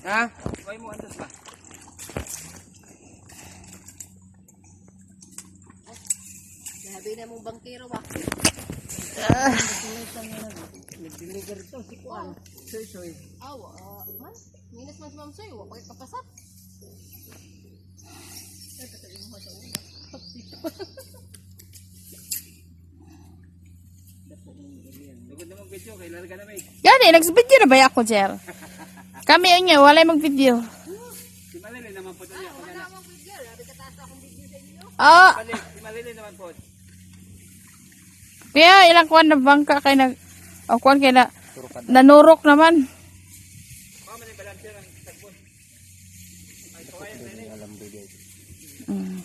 Ha? Kuhay mo andas ba? Sabi na mong bangkero ba? Nag-deliver to si Kuan. Soy. Man. Minus man si Ma'am Soy. Wapag kapasat. Lugod na mag-video kay larga na may. Gani, nagsvideo na ba ako, Jer? Kami niya, walay mag-video. Si Malili naman po niya. Wala akong video. Labi kataas akong video sa inyo. Ah, Si Malili naman po. kaya ilang kuwan na bangka kay nag... O kuwan kay na... Nanurok naman. Oh, man balancer ang tagbon. Ay kuhayan na ni. Alam video. Mm.